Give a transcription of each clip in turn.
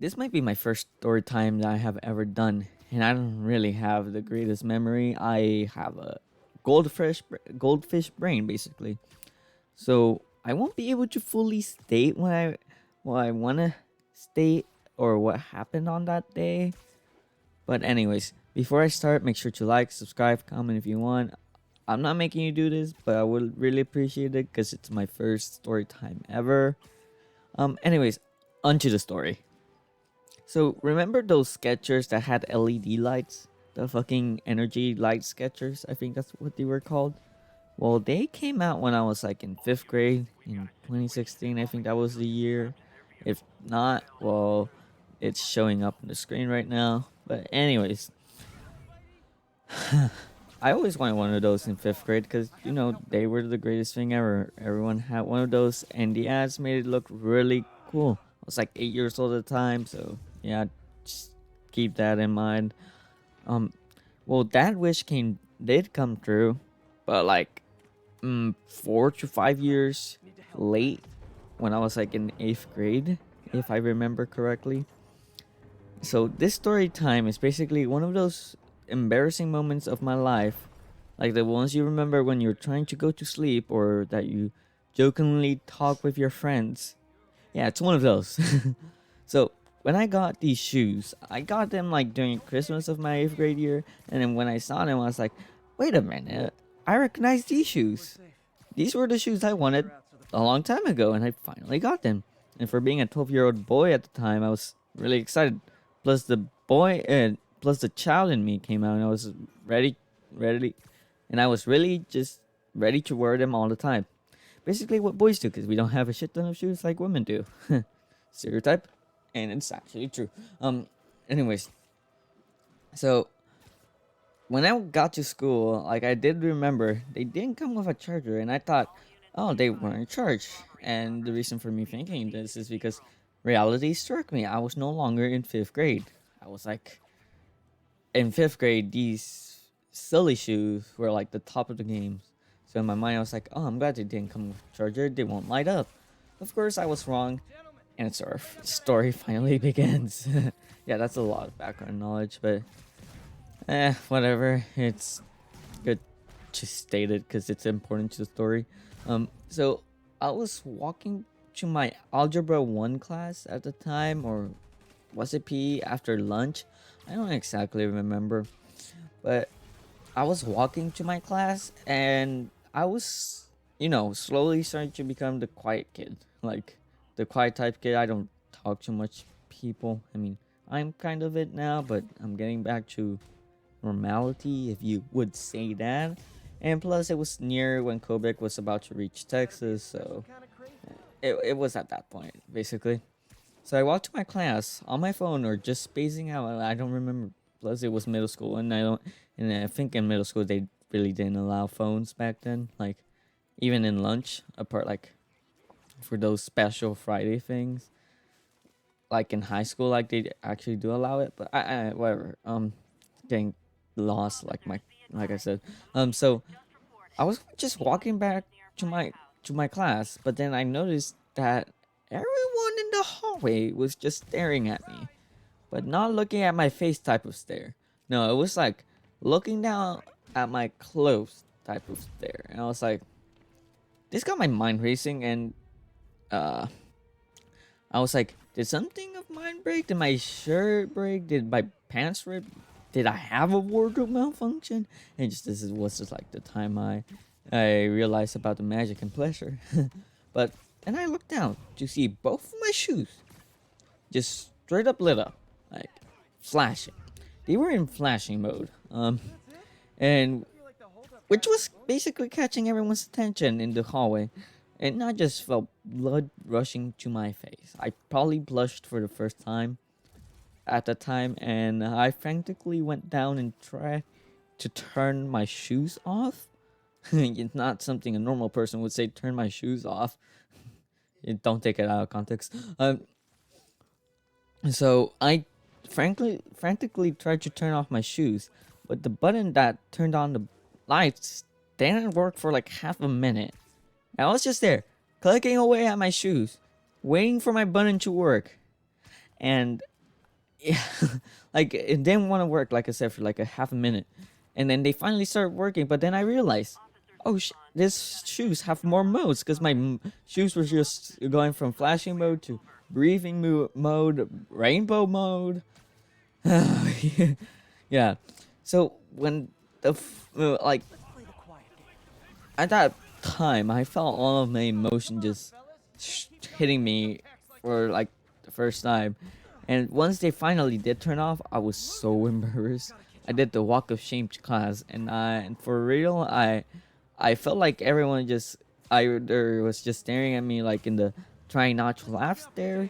This might be my first story time that I have ever done, and I don't really have the greatest memory. I have a goldfish brain basically, so I won't be able to fully state what I want to state or what happened on that day. But anyways, before I start, make sure to like, subscribe, comment if you want. I'm not making you do this, but I would really appreciate it because it's my first story time ever. Anyways, onto the story. So remember those sketchers that had LED lights? The fucking energy light sketchers, I think that's what they were called. Well, they came out when I was like in 5th grade in 2016. I think that was the year. If not, well, it's showing up on the screen right now. But anyways, I always wanted one of those in 5th grade because, you know, they were the greatest thing ever. Everyone had one of those, and the ads made it look really cool. I was like 8 years old at the time, so yeah, just keep that in mind. Well, that wish did come true, but like 4 to 5 years late, when I was like in 8th grade, if I remember correctly. So this story time is basically one of those embarrassing moments of my life, like the ones you remember when you're trying to go to sleep or that you jokingly talk with your friends. Yeah, it's one of those. So when I got these shoes, I got them like during Christmas of my 8th grade year, and then when I saw them, I was like, wait a minute, I recognize these shoes. These were the shoes I wanted a long time ago, and I finally got them. And for being a 12-year-old boy at the time, I was really excited. Plus plus the child in me came out, and I was and I was really just ready to wear them all the time. Basically what boys do, because we don't have a shit ton of shoes like women do. Stereotype, and it's actually true. Anyways, so when I got to school, like I did remember they didn't come with a charger, and I thought, oh, they weren't charged. And the reason for me thinking this is because reality struck me. I was no longer in 5th grade. I was like, in 5th grade, these silly shoes were like the top of the game. So in my mind, I was like, oh, I'm glad they didn't come with a charger. They won't light up. Of course, I was wrong. And it's our story finally begins. Yeah, that's a lot of background knowledge, but whatever. It's good to state it because it's important to the story. So I was walking to my Algebra 1 class at the time, or was it PE after lunch? I don't exactly remember. But I was walking to my class, and I was, slowly starting to become the quiet kid. Like, the quiet type kid. I don't talk to much people. I mean, I'm kind of it now, but I'm getting back to normality, if you would say that. And plus, it was near when Quebec was about to reach Texas, so it was at that point, basically. So I walked to my class on my phone or just spacing out. I don't remember. Plus, it was middle school, and I think in middle school they really didn't allow phones back then. Like, even in lunch, apart like for those special Friday things. Like in high school, like they actually do allow it, but I whatever. Getting lost, like I said. So I was just walking back to my class, but then I noticed that everyone in the hallway was just staring at me, but not looking at my face type of stare. No, it was like looking down at my clothes type of stare, and I was like, this got my mind racing, and I was like, did something of mine break? Did my shirt break? Did my pants rip? Did I have a wardrobe malfunction? And this was just like the time I realized about the magic and pleasure. But and I looked down to see both of my shoes just straight up lit up, like flashing. They were in flashing mode. And which was basically catching everyone's attention in the hallway. And I just felt blood rushing to my face. I probably blushed for the first time at the time, and I frantically went down and tried to turn my shoes off. It's not something a normal person would say, turn my shoes off. Don't take it out of context. So I frantically tried to turn off my shoes, but the button that turned on the lights didn't work for like half a minute. I was just there, clicking away at my shoes, waiting for my button to work. and yeah, like it didn't want to work. Like I said, for like a half a minute, and then they finally started working. But then I realized, oh, this shoes have more modes because my shoes were just going from flashing mode to breathing mode, rainbow mode. Yeah. So when like at that time, I felt all of my emotion just hitting me for like the first time. And once they finally did turn off, I was so embarrassed. I did the walk of shame to class, and for real, I felt like everyone just either was just staring at me like in the trying not to laugh stare.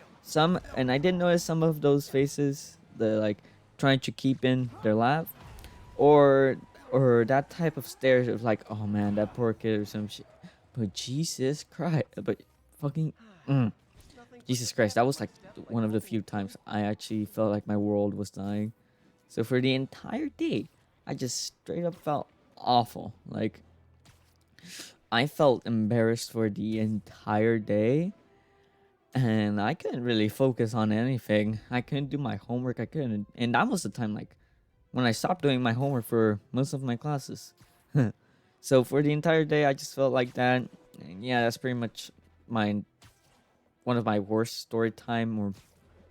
And I did notice some of those faces, the like trying to keep in their laugh, or that type of stare of like, oh man, that poor kid or some shit. But Jesus Christ, but fucking. Jesus Christ, that was like one of the few times I actually felt like my world was dying. So for the entire day, I just straight up felt awful. Like, I felt embarrassed for the entire day. And I couldn't really focus on anything. I couldn't do my homework. I couldn't. And that was the time, like, when I stopped doing my homework for most of my classes. So for the entire day, I just felt like that. And yeah, that's pretty much one of my worst story time or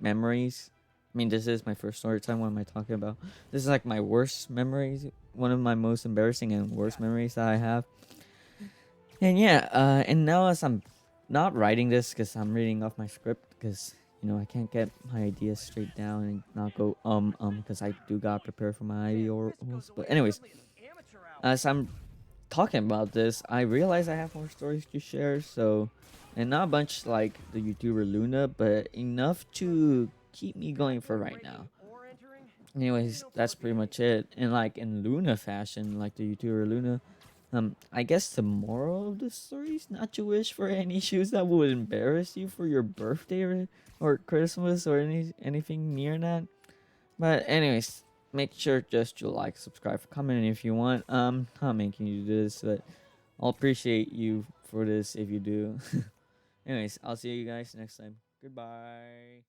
memories. I mean, this is my first story time. What am I talking about? This is like my worst memories. One of my most embarrassing and worst memories that I have. And yeah, and now as I'm not writing this because I'm reading off my script because, you know, I can't get my ideas straight down and not go, because I do got prepared for my AORUS. But anyways, as I'm talking about this, I realize I have more stories to share, so, and not a bunch like the YouTuber Lunar, but enough to keep me going for right now. Anyways, that's pretty much it. And like in Luna fashion, like the YouTuber Luna, I guess the moral of the story is not to wish for any shoes that would embarrass you for your birthday or Christmas or anything near that. But anyways, make sure just to like, subscribe, comment if you want. Not making you do this, but I'll appreciate you for this if you do. Anyways, I'll see you guys next time. Goodbye.